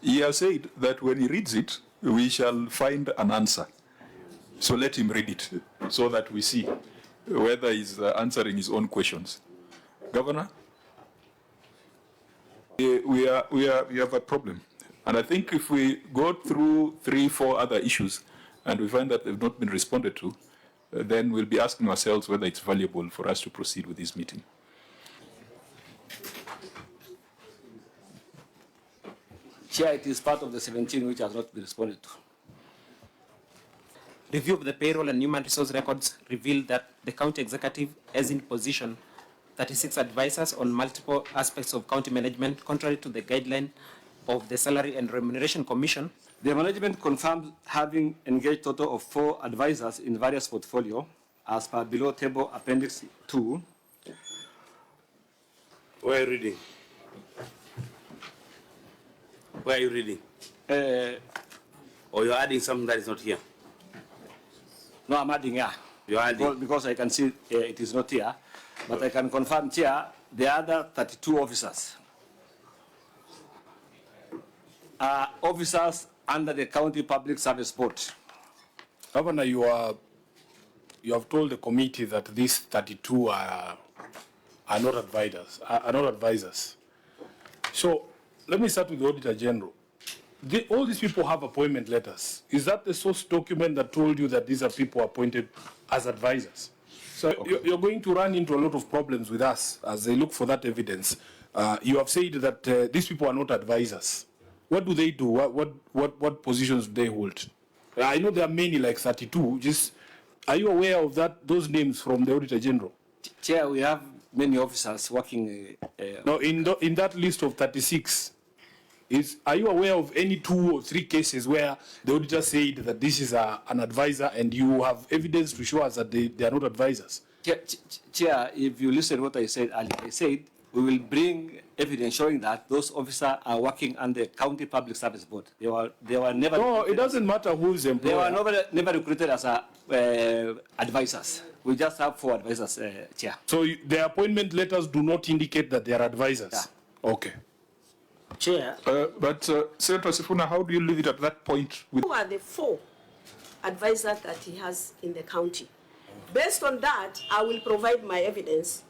He has said that when he reads it, we shall find an answer. So let him read it so that we see whether he's answering his own questions. Governor, we have a problem. And I think if we go through 3-4 other issues and we find that they've not been responded to, then we'll be asking ourselves whether it's valuable for us to proceed with this meeting. Chair, it is part of the 17 which has not been responded to. Review of the payroll and human resource records revealed that the county executive has in position 36 advisors on multiple aspects of county management, contrary to the guideline of the Salary and Remuneration Commission. The management confirms having engaged total of 4 advisors in various portfolio as per below table appendix 2. Where are you reading? Where are you reading? Or you're adding something that is not here? No, I'm adding here. You're adding? Because I can see it is not here. But I can confirm, Chair, the other 32 officers are officers under the County Public Service Board. Governor, you have told the committee that these 32 are not advisors. So let me start with the Auditor General. All these people have appointment letters. Is that the source document that told you that these are people appointed as advisors? So okay. You're going to run into a lot of problems with us as they look for that evidence. You have said that these people are not advisors. What do they do? What positions do they hold? I know there are many, like 32. Just, are you aware of those names from the Auditor General? Chair, we have many officers working. No, in that list of 36, are you aware of any 2 or 3 cases where the auditor said that this is an advisor and you have evidence to show us that they are not advisors? Chair, if you listen to what I said earlier, I said we will bring evidence showing that those officers are working under County Public Service Board. They were never. No, it doesn't matter who is employed. They were never recruited as advisors. We just have 4 advisors, Chair. So their appointment letters do not indicate that they are advisors? Yeah. Okay. Chair. But Senator Sifuna, how do you leave it at that point? Who are the 4 advisors that he has in the county? Based on that, I will provide my evidence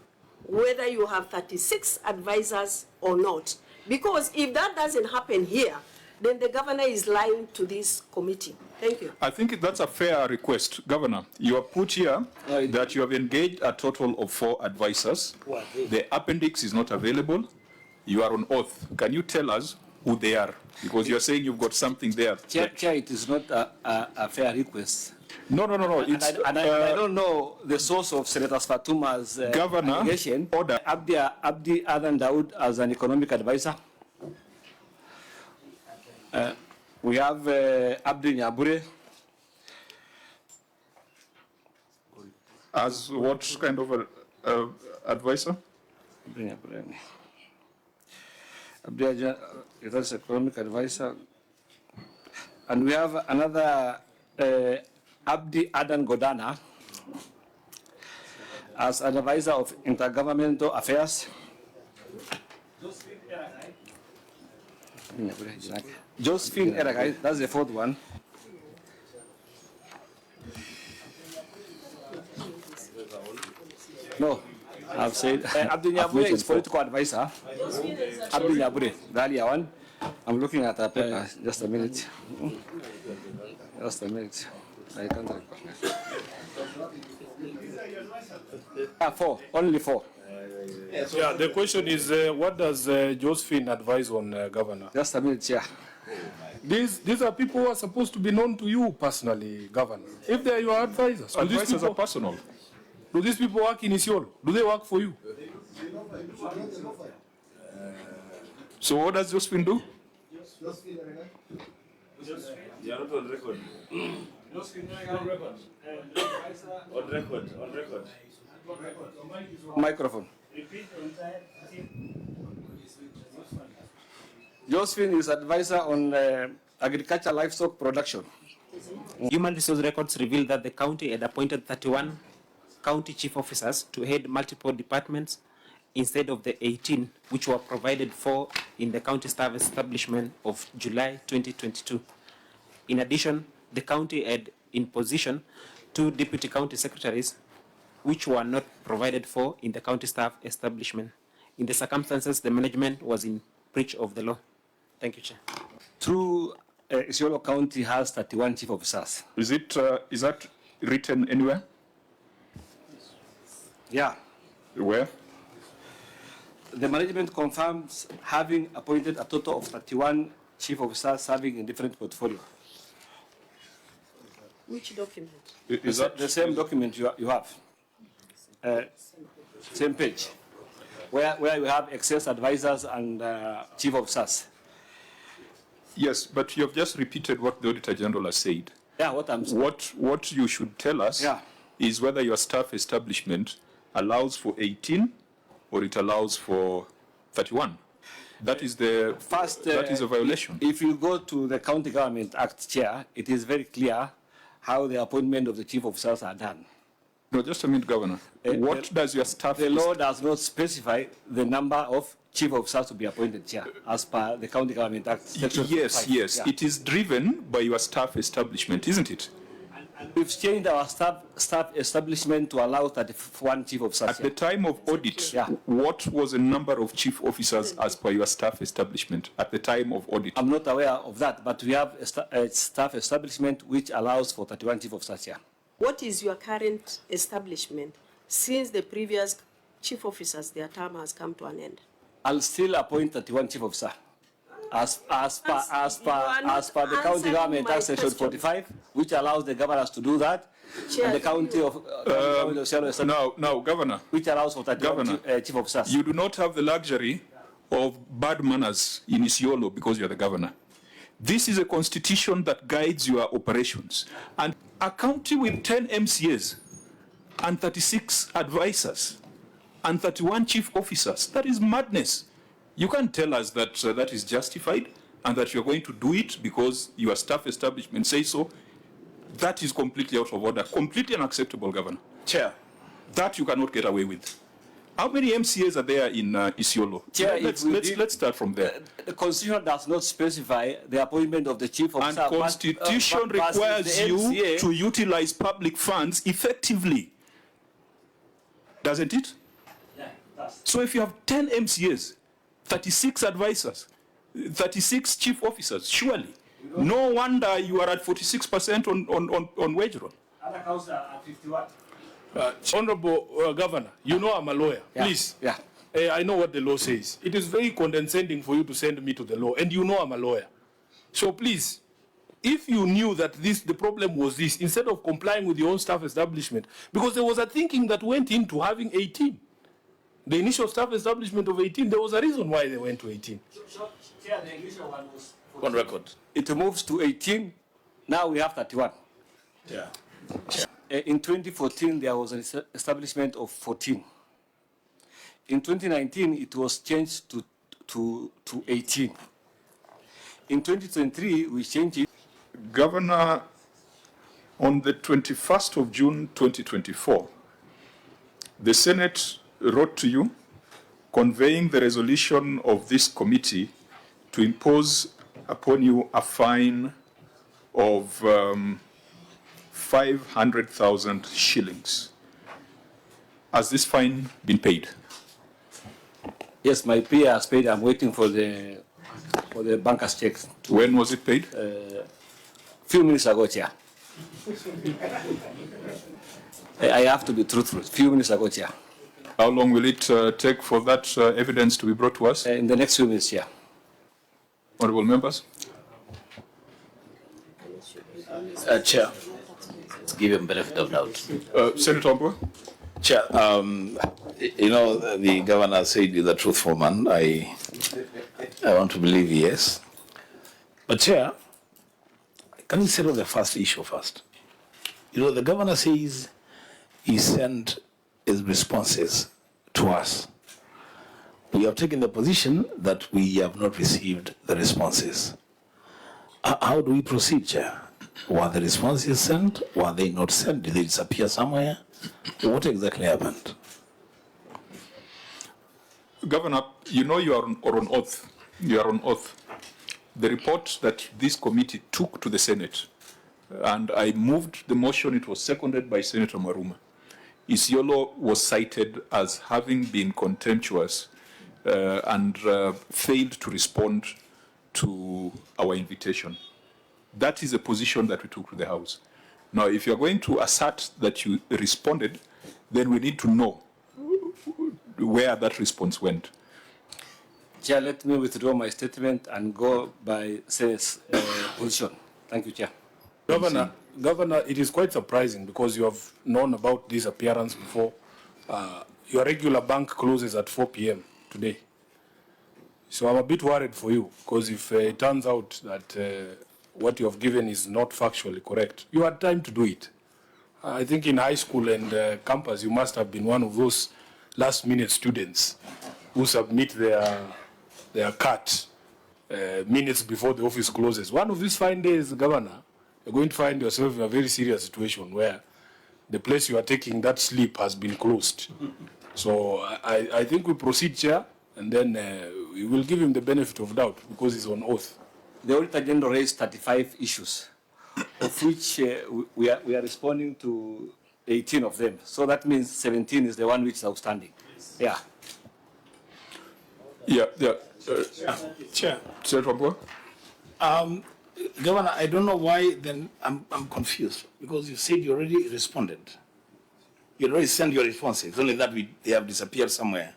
whether you have 36 advisors or not. Because if that doesn't happen here, then the governor is lying to this committee. Thank you. I think that's a fair request. Governor, you have put here that you have engaged a total of 4 advisors. The appendix is not available. You are on oath. Can you tell us who they are? Because you're saying you've got something there. Chair, it is not a fair request. No. And I don't know the source of Senator Fatuma's Governor, allegation. order. Abdi Adan Daud as an economic advisor. We have Abdi Nyabure. As what kind of advisor? Abdi Nyabure. Abdi is economic advisor. And we have another Abdi Adan Godana as an advisor of intergovernmental affairs. Josephine Eragai, that's the 4th one. No, I've said Abdi Nyabure is political advisor. Abdi Nyabure, the earlier one. I'm looking at a paper. Just a minute. Just a minute. I can't recognize. 4, only 4. Yeah, the question is, what does Josephine advise on, Governor? Just a minute, Chair. These are people who are supposed to be known to you personally, Governor. If they are your advisors. Advisors are personal. Do these people work in Isiolo? Do they work for you? So what does Josephine do? You are not on record. On record. Microphone. Josephine is advisor on agriculture livestock production. Human resource records reveal that the county had appointed 31 county chief officers to head multiple departments instead of the 18 which were provided for in the county staff establishment of July 2022. In addition, the county had in position 2 deputy county secretaries which were not provided for in the county staff establishment. In the circumstances, the management was in breach of the law. Thank you, Chair. True, Isiolo County has 31 chief officers. Is that written anywhere? Yeah. Where? The management confirms having appointed a total of 31 chief officers serving in different portfolios. Which document? Is that The same document you have? Same page, where you have excess advisors and chief officers. Yes, but you have just repeated what the Auditor General has said. Yeah, what I'm saying. What you should tell us is whether your staff establishment allows for 18 or it allows for 31. That is the First, that is a violation. If you go to the County Government Act, Chair, it is very clear how the appointment of the chief officers are done. No, just a minute, Governor. What does your staff? The law does not specify the number of chief officers to be appointed, Chair, as per the County Government Act. Section 5. Yes. Yeah. It is driven by your staff establishment, isn't it? We've changed our staff establishment to allow 31 chief officers. At the time of audit, Yeah. what was the number of chief officers as per your staff establishment at the time of audit? I'm not aware of that, but we have a staff establishment which allows for 31 chief officers here. What is your current establishment since the previous chief officers, their term has come to an end? I'll still appoint 31 chief officers. As per the County Government Act Section 45, which allows the governors to do that, Chair, and the County of Now, Governor, which allows for 31 chief officers. you do not have the luxury of bad manners in Isiolo because you are the governor. This is a constitution that guides your operations. And a county with 10 MCAs and 36 advisors and 31 chief officers, that is madness. You can't tell us that that is justified and that you're going to do it because your staff establishment says so. That is completely out of order, completely unacceptable, Governor. Chair. That you cannot get away with. How many MCAs are there in Isiolo? Chair, let's start from there. The Constitution does not specify the appointment of the chief officer. And Constitution requires you to utilize public funds effectively. Doesn't it? Yeah, it does. So if you have 10 MCAs, 36 advisors, 36 chief officers, surely, no wonder you are at 46% on wage roll. Other councils are at 51. Honorable Governor, you know I'm a lawyer. Yeah. Please. Yeah. I know what the law says. It is very condescending for you to send me to the law, and you know I'm a lawyer. So please, if you knew that the problem was this, instead of complying with your own staff establishment, because there was a thinking that went into having 18. The initial staff establishment of 18, there was a reason why they went to 18. Chair, the initial one was On record. It moves to 18. Now we have 31. Yeah. In 2014, there was an establishment of 14. In 2019, it was changed to 18. In 2023, we changed it. Governor, on the 21st of June 2024, the Senate wrote to you conveying the resolution of this committee to impose upon you a fine of 500,000 shillings. Has this fine been paid? Yes, my peer has paid. I'm waiting for the banker's check. When was it paid? Few minutes ago, Chair. I have to be truthful. Few minutes ago, Chair. How long will it take for that evidence to be brought to us? In the next few minutes, Chair. Honorable members? Chair, let's give him benefit of doubt. Senator Ambua? Chair, you know, the governor said he's a truthful man. I want to believe yes. But Chair, can we settle the first issue first? You know, the governor says he sent his responses to us. We have taken the position that we have not received the responses. How do we proceed, Chair? Were the responses sent? Were they not sent? Did they disappear somewhere? What exactly happened? Governor, you know you are on oath. You are on oath. The report that this committee took to the Senate, and I moved the motion, it was seconded by Senator Maruma. Isiolo was cited as having been contemptuous and failed to respond to our invitation. That is a position that we took to the House. Now, if you're going to assert that you responded, then we need to know where that response went. Chair, let me withdraw my statement and go by Senate's position. Thank you, Chair. Governor, it is quite surprising because you have known about this appearance before. Your regular bank closes at 4 p.m. today. So I'm a bit worried for you because if it turns out that what you have given is not factually correct, you had time to do it. I think in high school and campus, you must have been one of those last-minute students who submit their cut minutes before the office closes. One of these fine days, Governor, you're going to find yourself in a very serious situation where the place you are taking that sleep has been closed. So I think we proceed, Chair, and then we will give him the benefit of doubt because he's on oath. The Auditor General raised 35 issues, of which we are responding to 18 of them. So that means 17 is the one which is outstanding. Yeah. Yeah. Chair. Senator Wambua? Governor, I don't know why then I'm confused because you said you already responded. You already sent your responses. Only that they have disappeared somewhere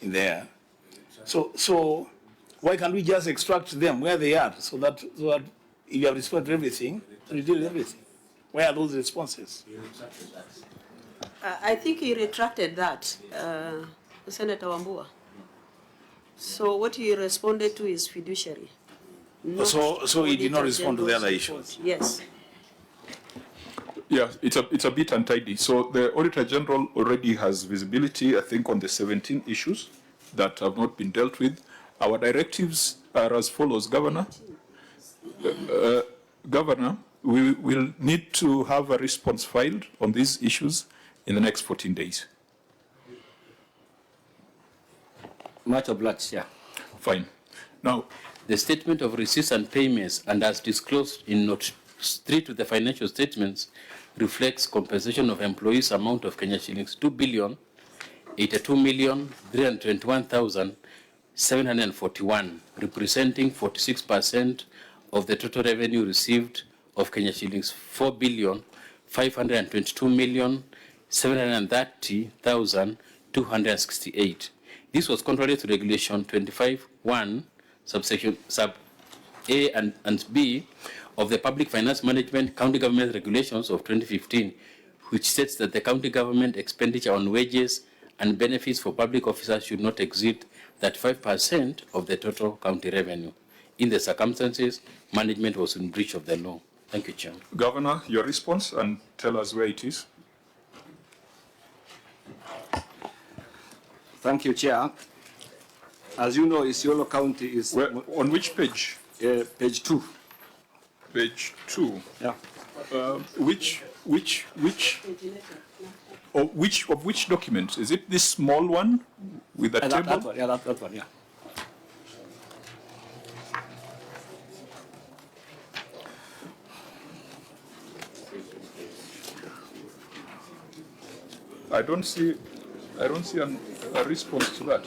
in the air. So why can't we just extract them where they are so that if you have responded to everything, you did everything? Where are those responses? I think he retracted that, Senator Wambua. So what he responded to is fiduciary. So he did not respond to the other issues? Yes. Yeah, it's a bit untidy. So the Auditor General already has visibility, I think, on the 17 issues that have not been dealt with. Our directives are as follows, Governor. Governor, we will need to have a response filed on these issues in the next 14 days. Much obliged, yeah. Fine. Now, the statement of receipts and payments, and as disclosed in Note 3 to the financial statements, reflects compensation of employees amount of Kenya shillings 2,082,321,741, representing 46% of the total revenue received of Kenya shillings 4,522,730,268. This was contrary to Regulation 25(1), subsection sub A and B of the Public Finance Management County Government Regulations of 2015, which states that the county government expenditure on wages and benefits for public officers should not exceed 35% of the total county revenue. In the circumstances, management was in breach of the law. Thank you, Chairman. Governor, your response, and tell us where it is. Thank you, Chair. As you know, Isiolo County is... On which page? Page 2. Page 2. Yeah. Which document? Is it this small one with the table? That one, yeah, that one, yeah. I don't see a response to that.